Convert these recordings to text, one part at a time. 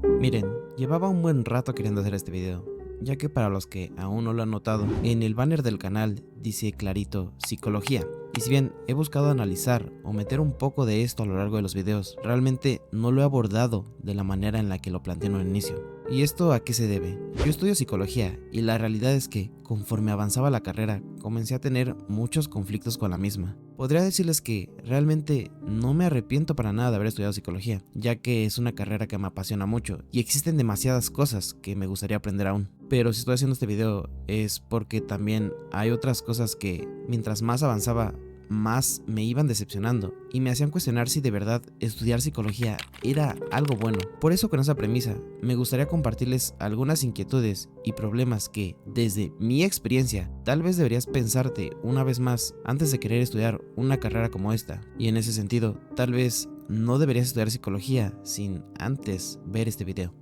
Miren, llevaba un buen rato queriendo hacer este video, ya que para los que aún no lo han notado, en el banner del canal dice clarito psicología. Y si bien he buscado analizar o meter un poco de esto a lo largo de los videos, realmente no lo he abordado de la manera en la que lo planteé en un inicio. ¿Y esto a qué se debe? Yo estudio psicología y la realidad es que conforme avanzaba la carrera comencé a tener muchos conflictos con la misma. Podría decirles que realmente no me arrepiento para nada de haber estudiado psicología, ya que es una carrera que me apasiona mucho y existen demasiadas cosas que me gustaría aprender aún. Pero si estoy haciendo este video es porque también hay otras cosas que mientras más avanzaba más me iban decepcionando y me hacían cuestionar si de verdad estudiar psicología era algo bueno. Por eso con esa premisa me gustaría compartirles algunas inquietudes y problemas que desde mi experiencia tal vez deberías pensarte una vez más antes de querer estudiar una carrera como esta. Y en ese sentido tal vez no deberías estudiar psicología sin antes ver este video.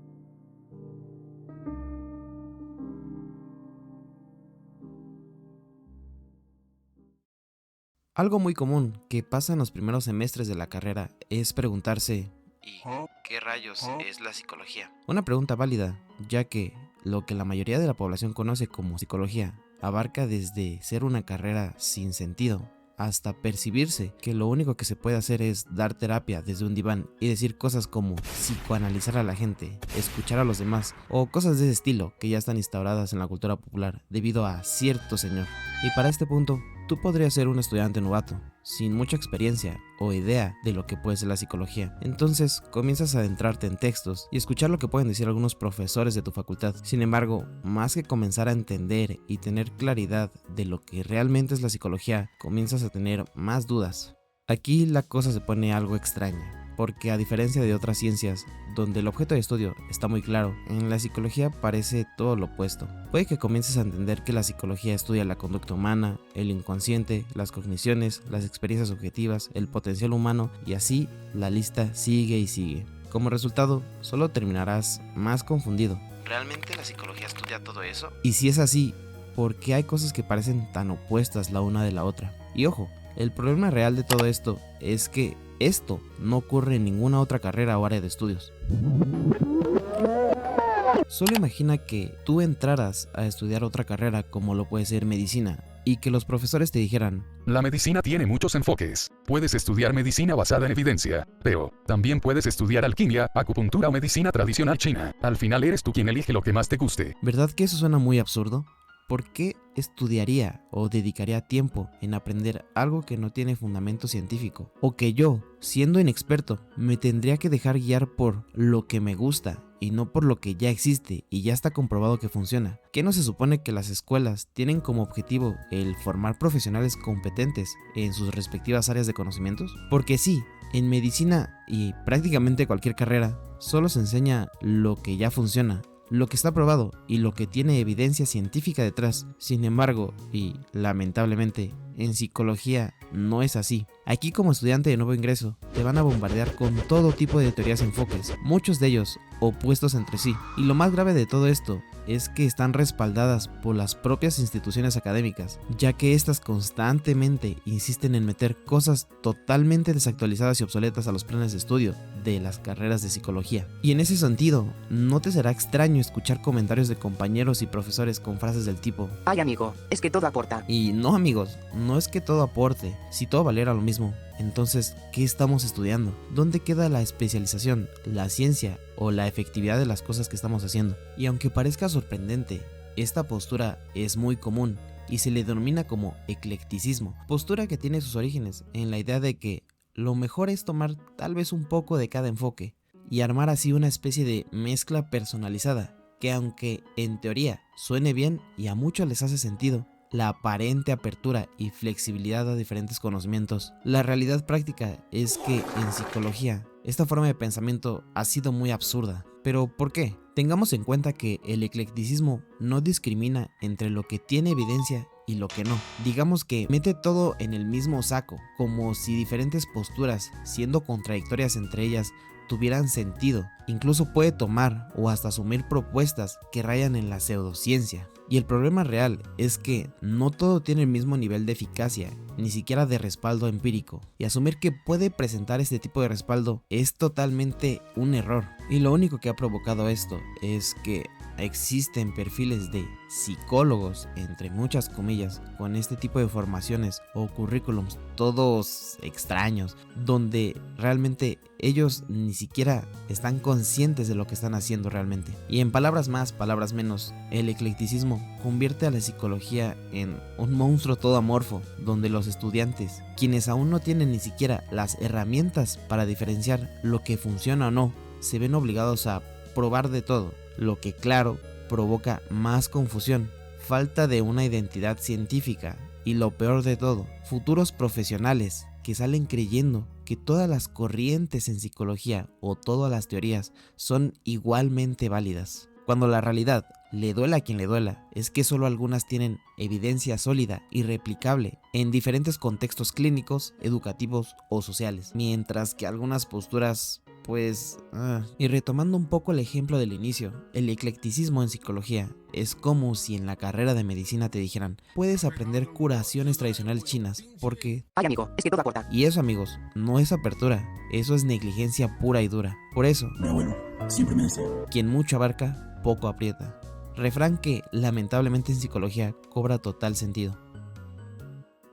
Algo muy común que pasa en los primeros semestres de la carrera es preguntarse ¿y qué rayos es la psicología? Una pregunta válida, ya que lo que la mayoría de la población conoce como psicología abarca desde ser una carrera sin sentido hasta percibirse que lo único que se puede hacer es dar terapia desde un diván y decir cosas como psicoanalizar a la gente, escuchar a los demás o cosas de ese estilo que ya están instauradas en la cultura popular debido a cierto señor. Y para este punto, tú podrías ser un estudiante novato, sin mucha experiencia o idea de lo que puede ser la psicología. Entonces comienzas a adentrarte en textos y escuchar lo que pueden decir algunos profesores de tu facultad. Sin embargo, más que comenzar a entender y tener claridad de lo que realmente es la psicología, comienzas a tener más dudas. Aquí la cosa se pone algo extraña, porque a diferencia de otras ciencias, donde el objeto de estudio está muy claro, en la psicología parece todo lo opuesto. Puede que comiences a entender que la psicología estudia la conducta humana, el inconsciente, las cogniciones, las experiencias subjetivas, el potencial humano y así la lista sigue y sigue. Como resultado, solo terminarás más confundido. ¿Realmente la psicología estudia todo eso? Y si es así, ¿por qué hay cosas que parecen tan opuestas la una de la otra? Y ojo, el problema real de todo esto es que esto no ocurre en ninguna otra carrera o área de estudios. Solo imagina que tú entraras a estudiar otra carrera como lo puede ser medicina y que los profesores te dijeran: la medicina tiene muchos enfoques. Puedes estudiar medicina basada en evidencia, pero también puedes estudiar alquimia, acupuntura o medicina tradicional china. Al final eres tú quien elige lo que más te guste. ¿Verdad que eso suena muy absurdo? ¿Por qué estudiaría o dedicaría tiempo en aprender algo que no tiene fundamento científico? O que yo, siendo inexperto, me tendría que dejar guiar por lo que me gusta y no por lo que ya existe y ya está comprobado que funciona. ¿Qué no se supone que las escuelas tienen como objetivo el formar profesionales competentes en sus respectivas áreas de conocimientos? Porque sí, en medicina y prácticamente cualquier carrera, solo se enseña lo que ya funciona, lo que está probado y lo que tiene evidencia científica detrás. Sin embargo, y lamentablemente, en psicología no es así. Aquí como estudiante de nuevo ingreso, te van a bombardear con todo tipo de teorías y enfoques, muchos de ellos opuestos entre sí. Y lo más grave de todo esto es que están respaldadas por las propias instituciones académicas, ya que estas constantemente insisten en meter cosas totalmente desactualizadas y obsoletas a los planes de estudio de las carreras de psicología. Y en ese sentido, no te será extraño escuchar comentarios de compañeros y profesores con frases del tipo: ay amigo, es que todo aporta. Y no amigos, no es que todo aporte, si todo valiera lo mismo, entonces, ¿qué estamos estudiando? ¿Dónde queda la especialización, la ciencia o la efectividad de las cosas que estamos haciendo? Y aunque parezca sorprendente, esta postura es muy común y se le denomina como eclecticismo, postura que tiene sus orígenes en la idea de que lo mejor es tomar tal vez un poco de cada enfoque y armar así una especie de mezcla personalizada, que aunque en teoría suene bien y a muchos les hace sentido, la aparente apertura y flexibilidad a diferentes conocimientos, la realidad práctica es que en psicología esta forma de pensamiento ha sido muy absurda. ¿Pero por qué? Tengamos en cuenta que el eclecticismo no discrimina entre lo que tiene evidencia y lo que no. Digamos que mete todo en el mismo saco, como si diferentes posturas, siendo contradictorias entre ellas, tuvieran sentido. Incluso puede tomar o hasta asumir propuestas que rayan en la pseudociencia. Y el problema real es que no todo tiene el mismo nivel de eficacia, ni siquiera de respaldo empírico, y asumir que puede presentar este tipo de respaldo es totalmente un error. Y lo único que ha provocado esto es que existen perfiles de psicólogos, entre muchas comillas, con este tipo de formaciones o currículums todos extraños, donde realmente ellos ni siquiera están conscientes de lo que están haciendo realmente. Y en palabras más, palabras menos, el eclecticismo convierte a la psicología en un monstruo todo amorfo, donde los estudiantes, quienes aún no tienen ni siquiera las herramientas para diferenciar lo que funciona o no, se ven obligados a probar de todo, lo que claro provoca más confusión, falta de una identidad científica y lo peor de todo, futuros profesionales que salen creyendo que todas las corrientes en psicología o todas las teorías son igualmente válidas, cuando la realidad, le duela a quien le duela, es que solo algunas tienen evidencia sólida y replicable en diferentes contextos clínicos, educativos o sociales, mientras que algunas posturas Y retomando un poco el ejemplo del inicio, el eclecticismo en psicología es como si en la carrera de medicina te dijeran: puedes aprender curaciones tradicionales chinas porque... Ay, amigo, es que todo aporta. Y eso, amigos, no es apertura, eso es negligencia pura y dura. Por eso, Mi abuelo siempre me decía: quien mucho abarca, poco aprieta. Refrán que lamentablemente en psicología cobra total sentido.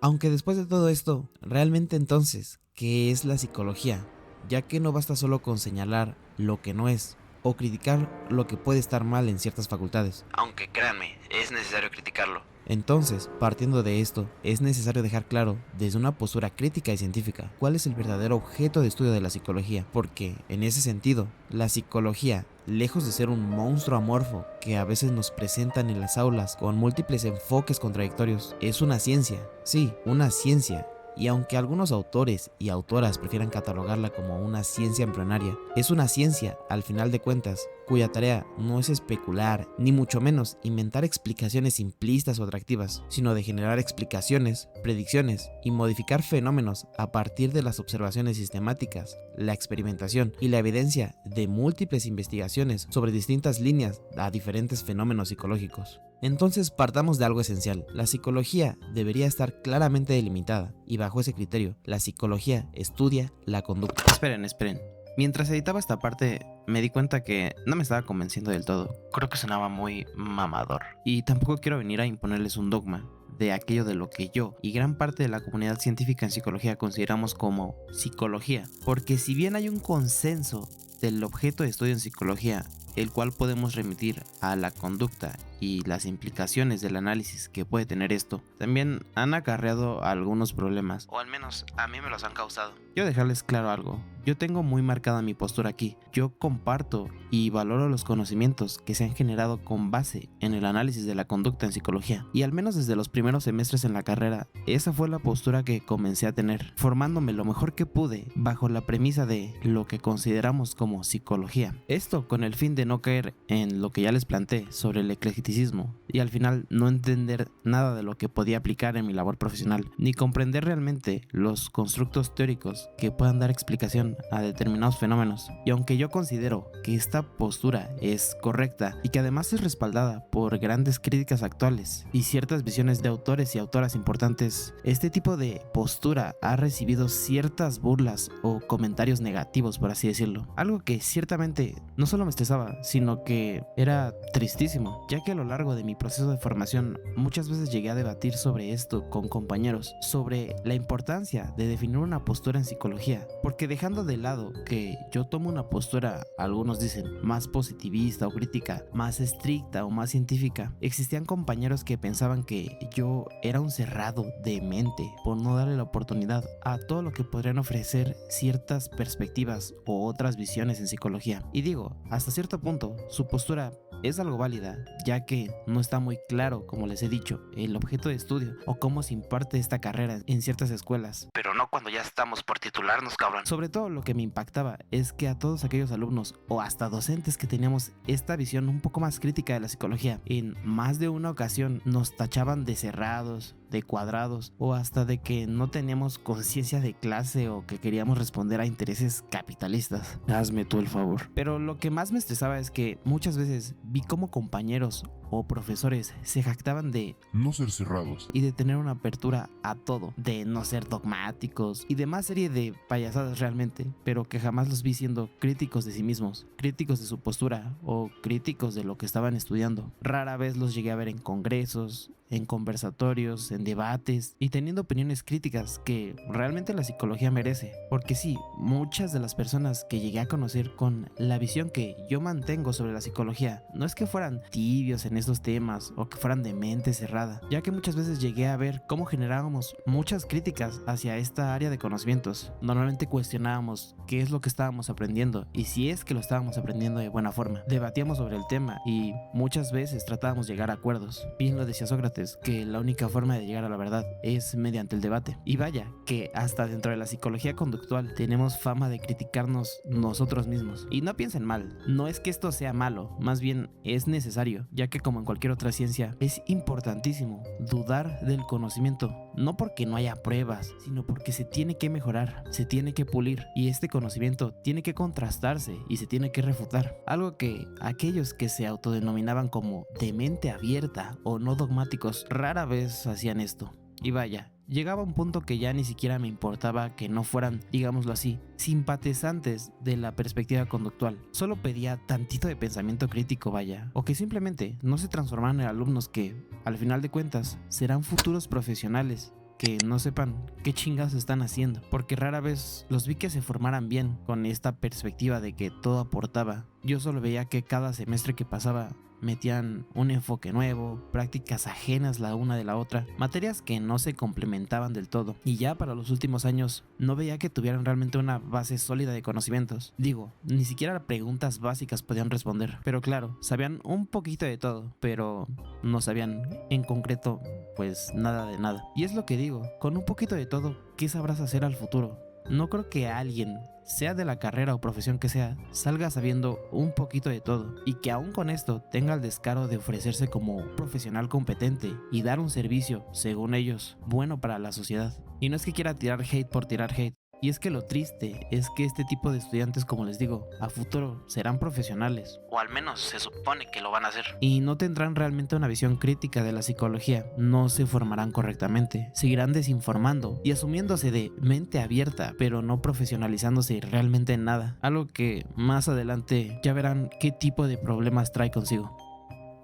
Aunque después de todo esto, realmente entonces, ¿qué es la psicología? Ya que no basta solo con señalar lo que no es o criticar lo que puede estar mal en ciertas facultades. Aunque créanme, es necesario criticarlo. Entonces, partiendo de esto, es necesario dejar claro, desde una postura crítica y científica, cuál es el verdadero objeto de estudio de la psicología, porque, en ese sentido, la psicología, lejos de ser un monstruo amorfo que a veces nos presentan en las aulas con múltiples enfoques contradictorios, es una ciencia, sí, una ciencia. Y aunque algunos autores y autoras prefieran catalogarla como una ciencia embrionaria, es una ciencia, al final de cuentas, cuya tarea no es especular, ni mucho menos inventar explicaciones simplistas o atractivas, sino de generar explicaciones, predicciones y modificar fenómenos a partir de las observaciones sistemáticas, la experimentación y la evidencia de múltiples investigaciones sobre distintas líneas a diferentes fenómenos psicológicos. Entonces partamos de algo esencial. La psicología debería estar claramente delimitada y bajo ese criterio, la psicología estudia la conducta. Esperen. Mientras editaba esta parte, me di cuenta que no me estaba convenciendo del todo. Creo que sonaba muy mamador. Y tampoco quiero venir a imponerles un dogma de aquello de lo que yo y gran parte de la comunidad científica en psicología consideramos como psicología. Porque si bien hay un consenso del objeto de estudio en psicología, el cual podemos remitir a la conducta y las implicaciones del análisis que puede tener esto, también han acarreado algunos problemas, o al menos a mí me los han causado. Quiero dejarles claro algo: yo tengo muy marcada mi postura aquí. Yo comparto y valoro los conocimientos que se han generado con base en el análisis de la conducta en psicología, y al menos desde los primeros semestres en la carrera, esa fue la postura que comencé a tener, formándome lo mejor que pude bajo la premisa de lo que consideramos como psicología. Esto con el fin de no caer en lo que ya les planteé sobre el eclecticismo y al final no entender nada de lo que podía aplicar en mi labor profesional, ni comprender realmente los constructos teóricos que puedan dar explicación a determinados fenómenos. Y aunque yo considero que esta postura es correcta y que además es respaldada por grandes críticas actuales y ciertas visiones de autores y autoras importantes, este tipo de postura ha recibido ciertas burlas o comentarios negativos, por así decirlo, algo que ciertamente no solo me estresaba, sino que era tristísimo, ya que a lo largo de mi proceso de formación muchas veces llegué a debatir sobre esto con compañeros, sobre la importancia de definir una postura en psicología, porque dejando de lado que yo tomo una postura, algunos dicen, más positivista o crítica, más estricta o más científica, existían compañeros que pensaban que yo era un cerrado de mente por no darle la oportunidad a todo lo que podrían ofrecer ciertas perspectivas o otras visiones en psicología. Y digo, hasta cierto punto, su postura es algo válida, ya que no está muy claro, como les he dicho, el objeto de estudio o cómo se imparte esta carrera en ciertas escuelas. Pero no cuando ya estamos por titularnos, cabrón. Sobre todo lo que me impactaba es que a todos aquellos alumnos o hasta docentes que teníamos esta visión un poco más crítica de la psicología, en más de una ocasión nos tachaban de cerrados, de cuadrados o hasta de que no teníamos conciencia de clase o que queríamos responder a intereses capitalistas. Hazme tú el favor. Pero lo que más me estresaba es que muchas veces vi cómo compañeros o profesores se jactaban de No ser cerrados. y de tener una apertura a todo, de no ser dogmáticos y demás serie de payasadas realmente, pero que jamás los vi siendo críticos de sí mismos, críticos de su postura o críticos de lo que estaban estudiando. Rara vez los llegué a ver en congresos, en conversatorios, en debates y teniendo opiniones críticas que realmente la psicología merece. Porque sí, muchas de las personas que llegué a conocer con la visión que yo mantengo sobre la psicología no es que fueran tibios en estos temas o que fueran de mente cerrada, ya que muchas veces llegué a ver cómo generábamos muchas críticas hacia esta área de conocimientos. Normalmente cuestionábamos qué es lo que estábamos aprendiendo y si es que lo estábamos aprendiendo de buena forma. Debatíamos sobre el tema y muchas veces tratábamos de llegar a acuerdos. Bien lo decía Sócrates, que la única forma de llegar a la verdad es mediante el debate. Y vaya, que hasta dentro de la psicología conductual tenemos fama de criticarnos nosotros mismos. Y no piensen mal, no es que esto sea malo, más bien es necesario, ya que como en cualquier otra ciencia, es importantísimo dudar del conocimiento, no porque no haya pruebas, sino porque se tiene que mejorar, se tiene que pulir, y este conocimiento tiene que contrastarse y se tiene que refutar. Algo que aquellos que se autodenominaban como de mente abierta o no dogmáticos rara vez hacían esto. Y vaya, llegaba un punto que ya ni siquiera me importaba que no fueran, digámoslo así, simpatizantes de la perspectiva conductual. Solo pedía tantito de pensamiento crítico, vaya, o que simplemente no se transformaran en alumnos que, al final de cuentas, serán futuros profesionales que no sepan qué chingados están haciendo, porque rara vez los vi que se formaran bien con esta perspectiva de que todo aportaba. Yo solo veía que cada semestre que pasaba metían un enfoque nuevo, prácticas ajenas la una de la otra, materias que no se complementaban del todo, y ya para los últimos años no veía que tuvieran realmente una base sólida de conocimientos. Digo, ni siquiera preguntas básicas podían responder, pero claro, sabían un poquito de todo, pero no sabían en concreto pues nada de nada. Y es lo que digo, con un poquito de todo, ¿qué sabrás hacer al futuro? No creo que alguien, sea de la carrera o profesión que sea, salga sabiendo un poquito de todo y que aún con esto tenga el descaro de ofrecerse como profesional competente y dar un servicio, según ellos, bueno para la sociedad. Y no es que quiera tirar hate por tirar hate, y es que lo triste es que este tipo de estudiantes, como les digo, a futuro serán profesionales, o al menos se supone que lo van a hacer, y no tendrán realmente una visión crítica de la psicología, no se formarán correctamente, seguirán desinformando y asumiéndose de mente abierta, pero no profesionalizándose realmente en nada, algo que más adelante ya verán qué tipo de problemas trae consigo.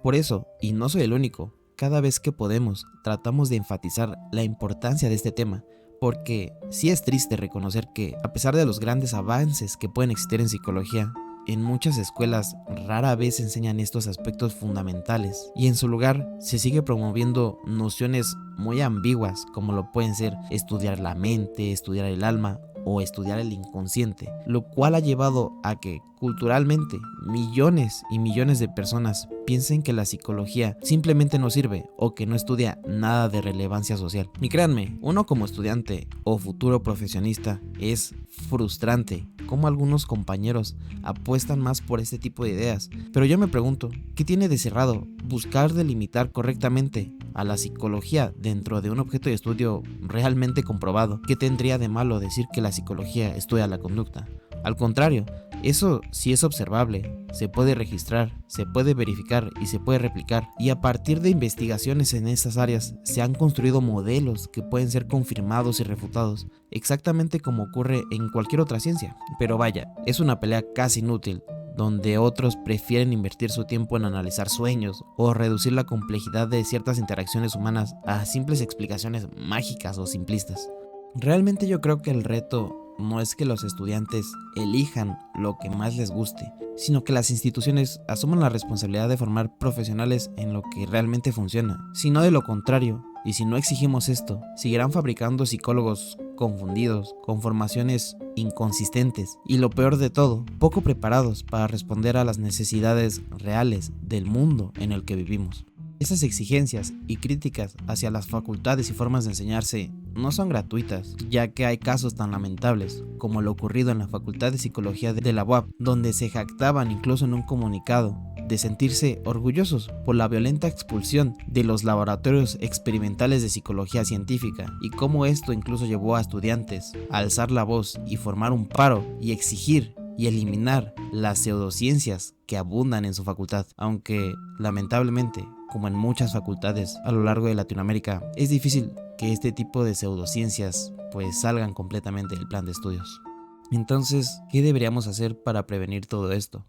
Por eso, y no soy el único, cada vez que podemos, tratamos de enfatizar la importancia de este tema, porque sí es triste reconocer que, a pesar de los grandes avances que pueden existir en psicología, en muchas escuelas rara vez enseñan estos aspectos fundamentales y en su lugar se sigue promoviendo nociones muy ambiguas como lo pueden ser estudiar la mente, estudiar el alma o estudiar el inconsciente, lo cual ha llevado a que culturalmente millones y millones de personas piensen que la psicología simplemente no sirve o que no estudia nada de relevancia social. Y créanme, uno como estudiante o futuro profesionista es frustrante cómo algunos compañeros apuestan más por este tipo de ideas, pero yo me pregunto, ¿qué tiene de cerrado buscar delimitar correctamente a la psicología dentro de un objeto de estudio realmente comprobado? ¿Qué tendría de malo decir que la psicología estudia la conducta? Al contrario, eso sí es observable, se puede registrar, se puede verificar y se puede replicar. Y a partir de investigaciones en estas áreas se han construido modelos que pueden ser confirmados y refutados, exactamente como ocurre en cualquier otra ciencia. Pero vaya, es una pelea casi inútil, donde otros prefieren invertir su tiempo en analizar sueños o reducir la complejidad de ciertas interacciones humanas a simples explicaciones mágicas o simplistas. Realmente yo creo que el reto no es que los estudiantes elijan lo que más les guste, sino que las instituciones asuman la responsabilidad de formar profesionales en lo que realmente funciona. Si no, de lo contrario, y si no exigimos esto, seguirán fabricando psicólogos confundidos, con formaciones inconsistentes y, lo peor de todo, poco preparados para responder a las necesidades reales del mundo en el que vivimos. Esas exigencias y críticas hacia las facultades y formas de enseñarse no son gratuitas, ya que hay casos tan lamentables como lo ocurrido en la Facultad de Psicología de la UAP, donde se jactaban incluso en un comunicado de sentirse orgullosos por la violenta expulsión de los laboratorios experimentales de psicología científica y cómo esto incluso llevó a estudiantes a alzar la voz y formar un paro y exigir y eliminar las pseudociencias que abundan en su facultad, aunque lamentablemente, como en muchas facultades a lo largo de Latinoamérica, es difícil que este tipo de pseudociencias pues salgan completamente del plan de estudios. Entonces, ¿qué deberíamos hacer para prevenir todo esto?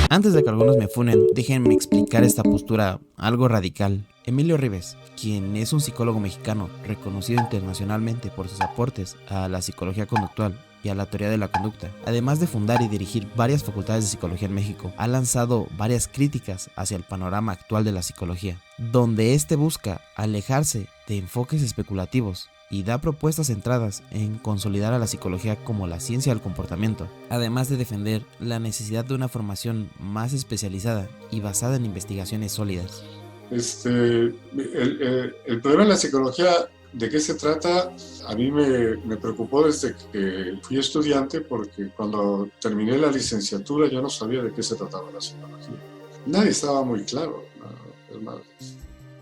Antes de que algunos me funen, déjenme explicar esta postura algo radical. Emilio Ribes, quien es un psicólogo mexicano reconocido internacionalmente por sus aportes a la psicología conductual y a la teoría de la conducta, además de fundar y dirigir varias facultades de psicología en México, ha lanzado varias críticas hacia el panorama actual de la psicología, donde este busca alejarse de enfoques especulativos y da propuestas centradas en consolidar a la psicología como la ciencia del comportamiento, además de defender la necesidad de una formación más especializada y basada en investigaciones sólidas. El problema de la psicología, ¿de qué se trata? A mí me preocupó desde que fui estudiante, porque cuando terminé la licenciatura yo no sabía de qué se trataba la psicología. Nadie estaba muy claro, ¿no? Es más,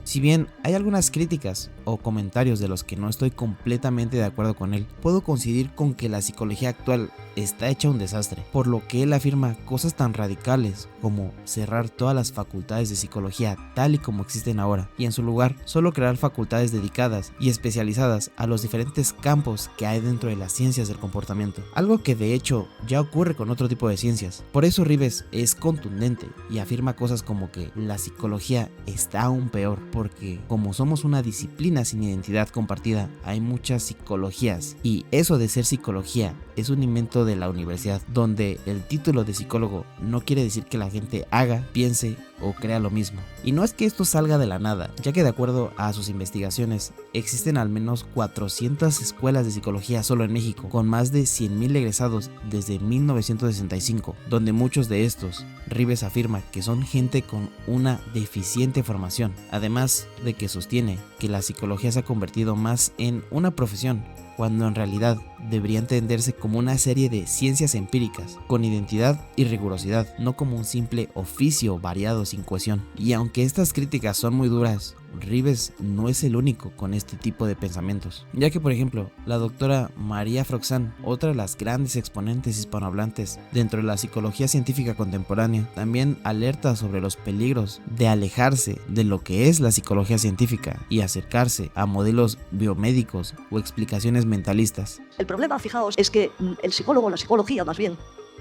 si bien hay algunas críticas o comentarios de los que no estoy completamente de acuerdo con él, puedo coincidir con que la psicología actual está hecha un desastre, por lo que él afirma cosas tan radicales como cerrar todas las facultades de psicología tal y como existen ahora, y en su lugar solo crear facultades dedicadas y especializadas a los diferentes campos que hay dentro de las ciencias del comportamiento, algo que de hecho ya ocurre con otro tipo de ciencias. Por eso Ribes es contundente y afirma cosas como que la psicología está aún peor, porque como somos una disciplina sin identidad compartida, hay muchas psicologías, y eso de ser psicología es un invento de la universidad, donde el título de psicólogo no quiere decir que la gente haga, piense o crea lo mismo. Y no es que esto salga de la nada, ya que de acuerdo a sus investigaciones, existen al menos 400 escuelas de psicología solo en México, con más de 100,000 egresados desde 1965, donde muchos de estos, Ribes afirma que son gente con una deficiente formación, además de que sostiene que la psicología se ha convertido más en una profesión, cuando en realidad debería entenderse como una serie de ciencias empíricas, con identidad y rigurosidad, no como un simple oficio variado sin cohesión. Y aunque estas críticas son muy duras, Ribes no es el único con este tipo de pensamientos, ya que por ejemplo la doctora María Froxán, otra de las grandes exponentes hispanohablantes dentro de la psicología científica contemporánea, también alerta sobre los peligros de alejarse de lo que es la psicología científica y acercarse a modelos biomédicos o explicaciones mentalistas. El problema, fijaos, es que el psicólogo, la psicología más bien,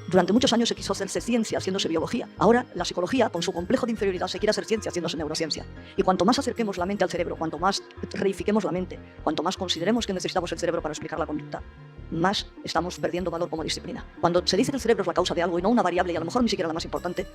durante muchos años se quiso hacerse ciencia haciéndose biología. Ahora la psicología, con su complejo de inferioridad, se quiere hacer ciencia haciéndose neurociencia. Y cuanto más acerquemos la mente al cerebro, cuanto más reifiquemos la mente, cuanto más consideremos que necesitamos el cerebro para explicar la conducta, más estamos perdiendo valor como disciplina. Cuando se dice que el cerebro es la causa de algo y no una variable, y a lo mejor ni siquiera la más importante,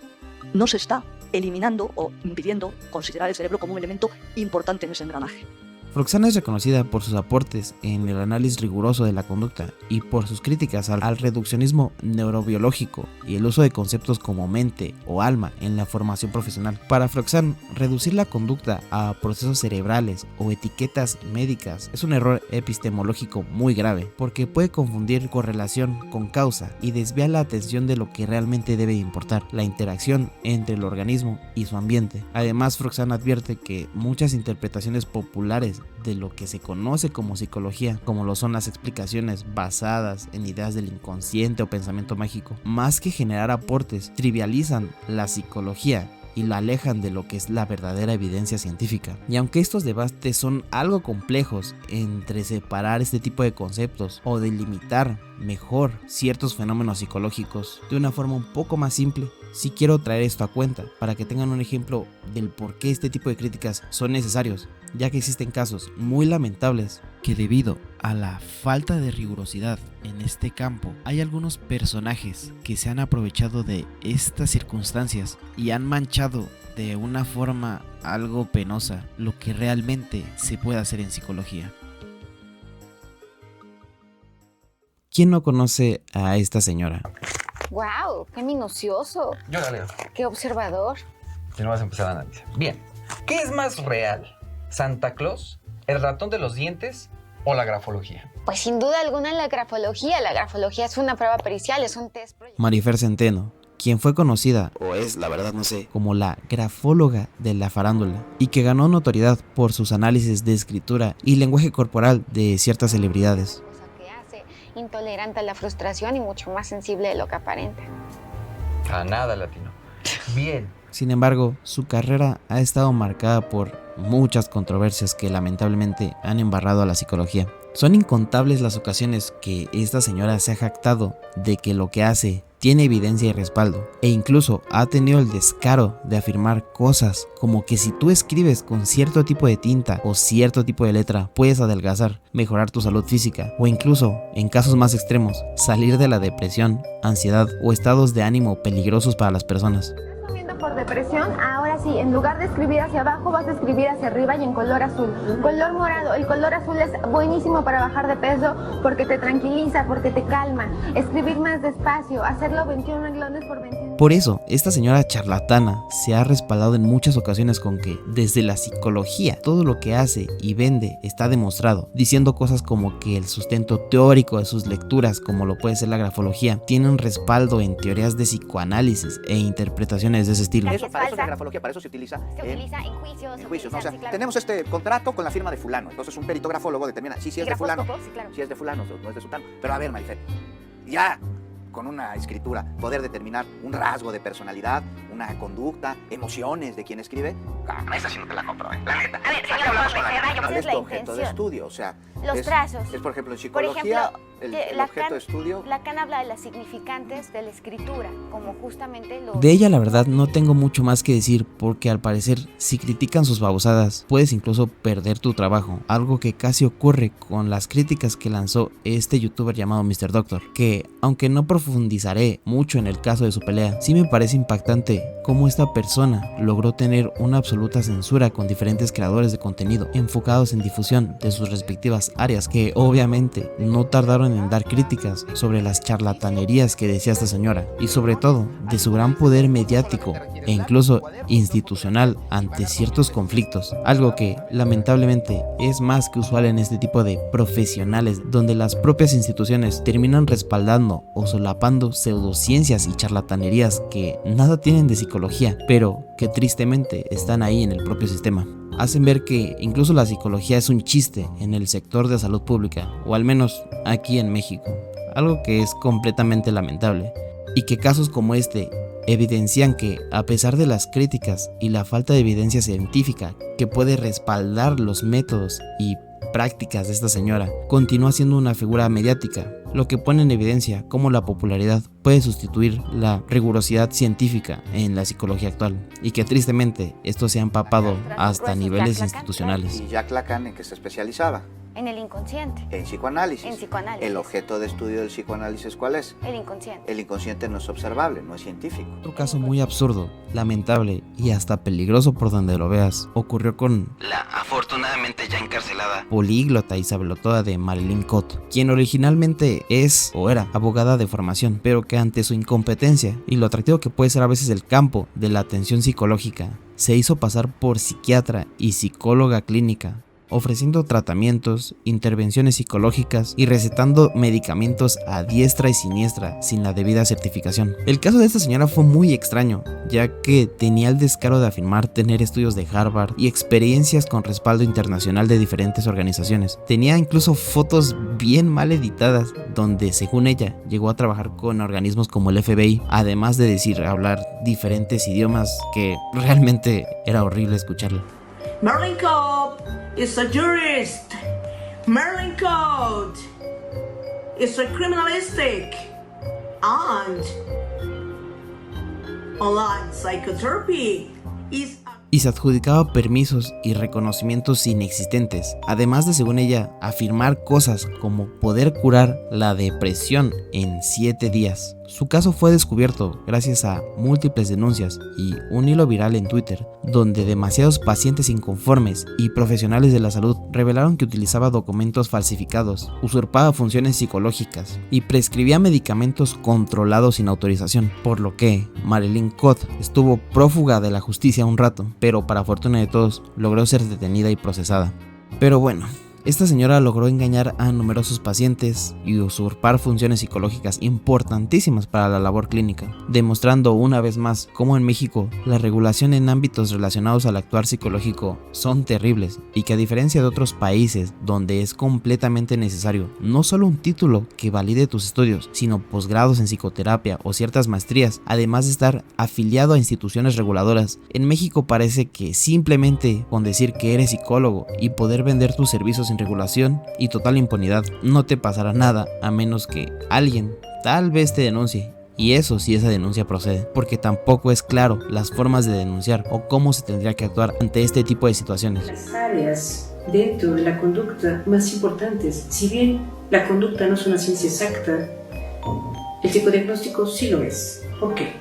no se está eliminando o impidiendo considerar el cerebro como un elemento importante en ese engranaje. Froxán es reconocida por sus aportes en el análisis riguroso de la conducta y por sus críticas al reduccionismo neurobiológico y el uso de conceptos como mente o alma en la formación profesional. Para Froxán, reducir la conducta a procesos cerebrales o etiquetas médicas es un error epistemológico muy grave, porque puede confundir correlación con causa y desviar la atención de lo que realmente debe importar, la interacción entre el organismo y su ambiente. Además, Froxán advierte que muchas interpretaciones populares de lo que se conoce como psicología, como lo son las explicaciones basadas en ideas del inconsciente o pensamiento mágico, más que generar aportes, trivializan la psicología y la alejan de lo que es la verdadera evidencia científica. Y aunque estos debates son algo complejos entre separar este tipo de conceptos o delimitar mejor ciertos fenómenos psicológicos de una forma un poco más simple, sí quiero traer esto a cuenta para que tengan un ejemplo del por qué este tipo de críticas son necesarios, ya que existen casos muy lamentables que debido a la falta de rigurosidad en este campo, hay algunos personajes que se han aprovechado de estas circunstancias y han manchado de una forma algo penosa lo que realmente se puede hacer en psicología. ¿Quién no conoce a esta señora? ¡Wow! ¡Qué minucioso! Yo la leo. ¡Qué observador! Y no vas a empezar a analizar. Bien, ¿qué es más real? ¿Santa Claus, el ratón de los dientes o la grafología? Pues sin duda alguna la grafología. La grafología es una prueba pericial, es un test. Marifer Centeno, quien fue conocida, o es, la verdad no sé, como la grafóloga de la farándula, y que ganó notoriedad por sus análisis de escritura y lenguaje corporal de ciertas celebridades. Cosa que hace intolerante a la frustración y mucho más sensible de lo que aparenta. A nada, latino. Bien. Sin embargo, su carrera ha estado marcada por muchas controversias que lamentablemente han embarrado a la psicología. Son incontables las ocasiones que esta señora se ha jactado de que lo que hace tiene evidencia y respaldo, e incluso ha tenido el descaro de afirmar cosas como que si tú escribes con cierto tipo de tinta o cierto tipo de letra puedes adelgazar, mejorar tu salud física o incluso, en casos más extremos, salir de la depresión, ansiedad o estados de ánimo peligrosos para las personas. Por depresión, ahora sí, en lugar de escribir hacia abajo vas a escribir hacia arriba y en color azul. Color morado, el color azul es buenísimo para bajar de peso porque te tranquiliza, porque te calma. Escribir más despacio, hacerlo 21 renglones por 21. Por eso, esta señora charlatana se ha respaldado en muchas ocasiones con que, desde la psicología, todo lo que hace y vende está demostrado, diciendo cosas como que el sustento teórico de sus lecturas, como lo puede ser la grafología, tiene un respaldo en teorías de psicoanálisis e interpretaciones de ese estilo. Eso, para eso es la grafología, para eso se utiliza en juicios. ¿No? O sea, tenemos este contrato con la firma de fulano, entonces un perito grafólogo determina si es de fulano, sí, claro. Si es de fulano, no es de sultano. Pero a ver, Marifer, ya con una escritura poder determinar un rasgo de personalidad, una conducta, emociones de quien escribe, esa sí no te la compro, la neta. A ver, señor López, ¿Cuál es tu objeto de estudio? O sea, los trazos. Es, por ejemplo, en psicología, el objeto de estudio. Lacan habla de las significantes de la escritura, como justamente lo... De ella la verdad no tengo mucho más que decir, porque al parecer si critican sus babosadas puedes incluso perder tu trabajo, algo que casi ocurre con las críticas que lanzó este youtuber llamado Mr. Doctor, que aunque no profundizaré mucho en el caso de su pelea, sí me parece impactante cómo esta persona logró tener una absoluta censura con diferentes creadores de contenido enfocados en difusión de sus respectivas áreas, que obviamente no tardaron en dar críticas sobre las charlatanerías que decía esta señora y sobre todo de su gran poder mediático e incluso institucional ante ciertos conflictos, algo que lamentablemente es más que usual en este tipo de profesionales, donde las propias instituciones terminan respaldando o solapando pseudociencias y charlatanerías que nada tienen de psicología, pero que tristemente están ahí en el propio sistema. Hacen ver que incluso la psicología es un chiste en el sector de salud pública, o al menos aquí en México, algo que es completamente lamentable, y que casos como este evidencian que, a pesar de las críticas y la falta de evidencia científica que puede respaldar los métodos y prácticas de esta señora, continúa siendo una figura mediática, lo que pone en evidencia cómo la popularidad puede sustituir la rigurosidad científica en la psicología actual, y que tristemente esto se ha empapado hasta niveles institucionales. Y Jacques Lacan, ¿en qué se especializaba? En el inconsciente. En psicoanálisis. En psicoanálisis. ¿El objeto de estudio del psicoanálisis cuál es? El inconsciente. El inconsciente no es observable, no es científico. Otro caso muy absurdo, lamentable y hasta peligroso por donde lo veas, ocurrió con la afortunadamente ya encarcelada políglota y sabelotoda de Marilyn Cott, quien originalmente es o era abogada de formación, pero que ante su incompetencia y lo atractivo que puede ser a veces el campo de la atención psicológica, se hizo pasar por psiquiatra y psicóloga clínica, ofreciendo tratamientos, intervenciones psicológicas y recetando medicamentos a diestra y siniestra sin la debida certificación. El caso de esta señora fue muy extraño, ya que tenía el descaro de afirmar tener estudios de Harvard y experiencias con respaldo internacional de diferentes organizaciones. Tenía incluso fotos bien mal editadas donde, según ella, llegó a trabajar con organismos como el FBI, además de hablar diferentes idiomas, que realmente era horrible escucharlo. Marilyn Cott is a jurist. Marilyn Cott is a criminalistic and online psychotherapy is y se adjudicaba permisos y reconocimientos inexistentes, además de, según ella, afirmar cosas como poder curar la depresión en 7 días. Su caso fue descubierto gracias a múltiples denuncias y un hilo viral en Twitter, donde demasiados pacientes inconformes y profesionales de la salud revelaron que utilizaba documentos falsificados, usurpaba funciones psicológicas y prescribía medicamentos controlados sin autorización, por lo que Marilyn Cott estuvo prófuga de la justicia un rato, pero para fortuna de todos logró ser detenida y procesada. Pero bueno, Esta señora logró engañar a numerosos pacientes y usurpar funciones psicológicas importantísimas para la labor clínica, demostrando una vez más cómo en México la regulación en ámbitos relacionados al actuar psicológico son terribles y que a diferencia de otros países donde es completamente necesario no solo un título que valide tus estudios, sino posgrados en psicoterapia o ciertas maestrías, además de estar afiliado a instituciones reguladoras, en México parece que simplemente con decir que eres psicólogo y poder vender tus servicios sin regulación y total impunidad no te pasará nada a menos que alguien tal vez te denuncie. Y eso si esa denuncia procede, porque tampoco es claro las formas de denunciar o cómo se tendría que actuar ante este tipo de situaciones. Las áreas dentro de la conducta más importantes, si bien la conducta no es una ciencia exacta, el psicodiagnóstico sí lo es. ¿Por qué?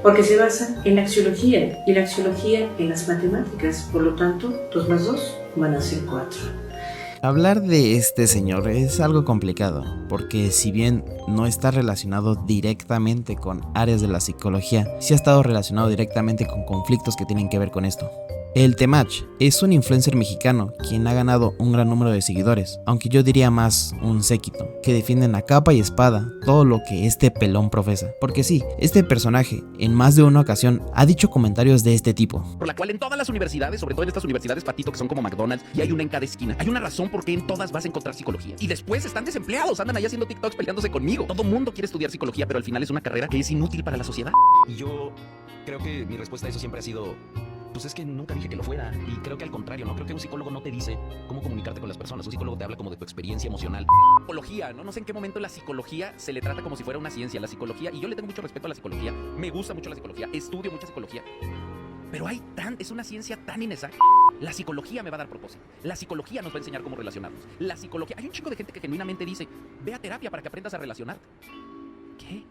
Porque se basa en la axiología y la axiología en las matemáticas, por lo tanto 2 más 2 van a ser 4. Hablar de este señor es algo complicado, porque si bien no está relacionado directamente con áreas de la psicología, sí ha estado relacionado directamente con conflictos que tienen que ver con esto. El Temach es un influencer mexicano quien ha ganado un gran número de seguidores, aunque yo diría más un séquito, que defienden a capa y espada todo lo que este pelón profesa. Porque sí, este personaje en más de una ocasión ha dicho comentarios de este tipo. Por la cual en todas las universidades, sobre todo en estas universidades patito que son como McDonald's, y hay una en cada esquina, hay una razón por qué en todas vas a encontrar psicología. Y después están desempleados, andan ahí haciendo TikToks peleándose conmigo. Todo mundo quiere estudiar psicología, pero al final es una carrera que es inútil para la sociedad. Y yo creo que mi respuesta a eso siempre ha sido... Pues es que nunca dije que lo fuera, y creo que al contrario, ¿no? Creo que un psicólogo no te dice cómo comunicarte con las personas, un psicólogo te habla como de tu experiencia emocional. Psicología, ¿no? No sé en qué momento la psicología se le trata como si fuera una ciencia. La psicología, y yo le tengo mucho respeto a la psicología, me gusta mucho la psicología, estudio mucha psicología, pero es una ciencia tan inexacta. La psicología me va a dar propósito, la psicología nos va a enseñar cómo relacionarnos, la psicología, hay un chico de gente que genuinamente dice, ve a terapia para que aprendas a relacionarte. ¿Qué?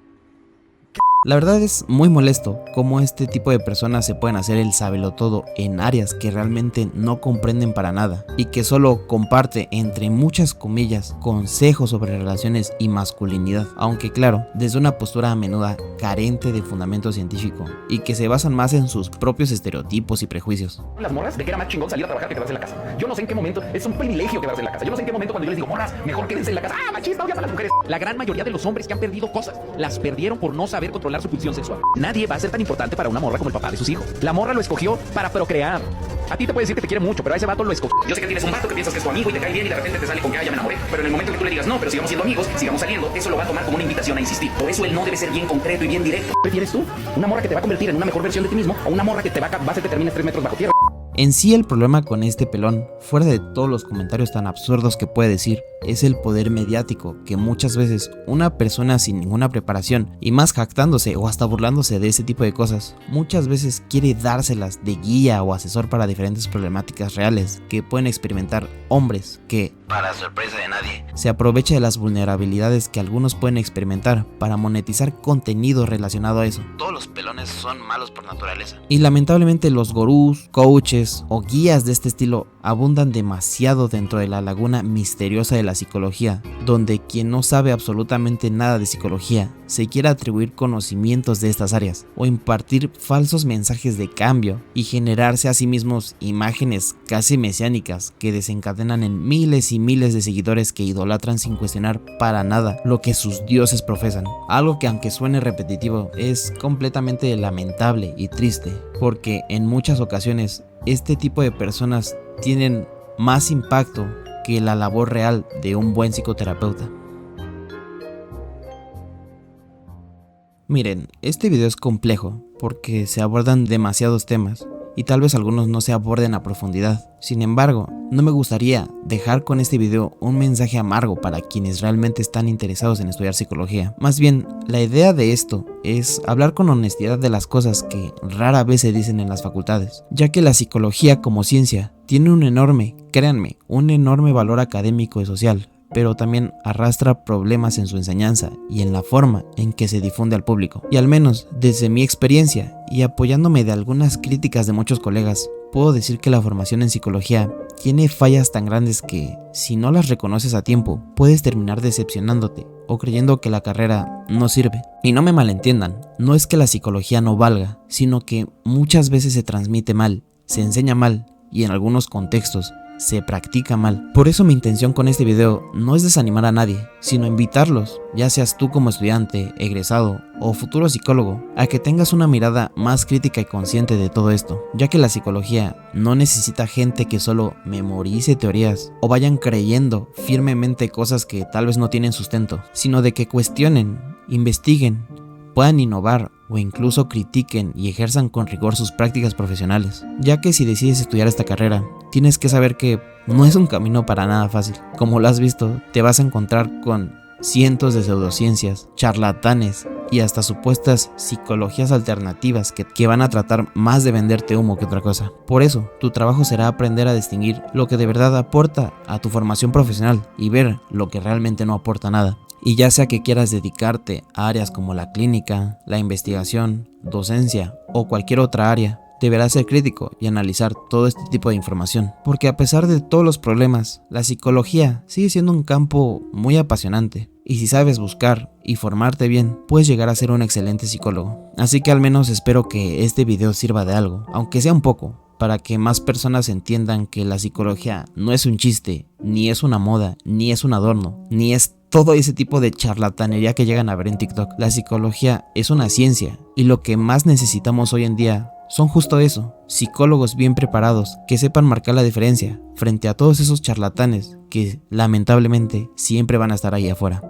La verdad es muy molesto cómo este tipo de personas se pueden hacer el sabelotodo en áreas que realmente no comprenden para nada y que solo comparte, entre muchas comillas, consejos sobre relaciones y masculinidad, aunque claro, desde una postura a menudo carente de fundamento científico y que se basan más en sus propios estereotipos y prejuicios. Las morras, de que era más chingón salir a trabajar que quedarse en la casa. Yo no sé en qué momento, es un privilegio quedarse en la casa. Yo no sé en qué momento cuando yo les digo, morras, mejor quédense en la casa. ¡Ah, machista, odias a las mujeres! La gran mayoría de los hombres que han perdido cosas, las perdieron por no saber controlar su pulsión sexual. Nadie va a ser tan importante para una morra como el papá de sus hijos. La morra lo escogió para procrear. A ti te puede decir que te quiere mucho, pero a ese vato lo escogió. Yo sé que tienes un vato que piensas que es tu amigo y te cae bien y de repente te sale con que ya me enamoré. Pero en el momento que tú le digas no, pero sigamos siendo amigos, sigamos saliendo, eso lo va a tomar como una invitación a insistir. Por eso el no debe ser bien concreto y bien directo. ¿Qué prefieres tú? ¿Una morra que te va a convertir en una mejor versión de ti mismo o una morra que te va a hacer que termines 3 metros bajo tierra? En sí el problema con este pelón, fuera de todos los comentarios tan absurdos que puede decir, es el poder mediático que muchas veces una persona sin ninguna preparación y más jactándose o hasta burlándose de ese tipo de cosas, muchas veces quiere dárselas de guía o asesor para diferentes problemáticas reales que pueden experimentar hombres que, para sorpresa de nadie, se aprovecha de las vulnerabilidades que algunos pueden experimentar para monetizar contenido relacionado a eso. Todos los pelones son malos por naturaleza. Y lamentablemente los gurús, coaches o guías de este estilo abundan demasiado dentro de la laguna misteriosa de la psicología, donde quien no sabe absolutamente nada de psicología se quiere atribuir conocimientos de estas áreas o impartir falsos mensajes de cambio y generarse a sí mismos imágenes casi mesiánicas que desencadenan en miles y miles de seguidores que idolatran sin cuestionar para nada lo que sus dioses profesan. Algo que, aunque suene repetitivo, es completamente lamentable y triste, porque en muchas ocasiones este tipo de personas tienen más impacto que la labor real de un buen psicoterapeuta. Miren, este video es complejo porque se abordan demasiados temas y tal vez algunos no se aborden a profundidad. Sin embargo, no me gustaría dejar con este video un mensaje amargo para quienes realmente están interesados en estudiar psicología. Más bien, la idea de esto es hablar con honestidad de las cosas que rara vez se dicen en las facultades, ya que la psicología como ciencia tiene un enorme, créanme, un enorme valor académico y social, pero también arrastra problemas en su enseñanza y en la forma en que se difunde al público. Y al menos desde mi experiencia y apoyándome de algunas críticas de muchos colegas, puedo decir que la formación en psicología tiene fallas tan grandes que, si no las reconoces a tiempo, puedes terminar decepcionándote o creyendo que la carrera no sirve. Y no me malentiendan, no es que la psicología no valga, sino que muchas veces se transmite mal, se enseña mal y en algunos contextos se practica mal. Por eso mi intención con este video no es desanimar a nadie, sino invitarlos, ya seas tú como estudiante, egresado o futuro psicólogo, a que tengas una mirada más crítica y consciente de todo esto, ya que la psicología no necesita gente que solo memorice teorías o vayan creyendo firmemente cosas que tal vez no tienen sustento, sino de que cuestionen, investiguen, puedan innovar o incluso critiquen y ejerzan con rigor sus prácticas profesionales, ya que si decides estudiar esta carrera, tienes que saber que no es un camino para nada fácil. Como lo has visto, te vas a encontrar con cientos de pseudociencias, charlatanes y hasta supuestas psicologías alternativas que van a tratar más de venderte humo que otra cosa. Por eso, tu trabajo será aprender a distinguir lo que de verdad aporta a tu formación profesional y ver lo que realmente no aporta nada. Y ya sea que quieras dedicarte a áreas como la clínica, la investigación, docencia o cualquier otra área, deberás ser crítico y analizar todo este tipo de información, porque a pesar de todos los problemas, la psicología sigue siendo un campo muy apasionante, y si sabes buscar y formarte bien, puedes llegar a ser un excelente psicólogo. Así que al menos espero que este video sirva de algo, aunque sea un poco, para que más personas entiendan que la psicología no es un chiste, ni es una moda, ni es un adorno, ni es todo ese tipo de charlatanería que llegan a ver en TikTok. La psicología es una ciencia y lo que más necesitamos hoy en día son justo eso, psicólogos bien preparados que sepan marcar la diferencia frente a todos esos charlatanes que lamentablemente siempre van a estar ahí afuera.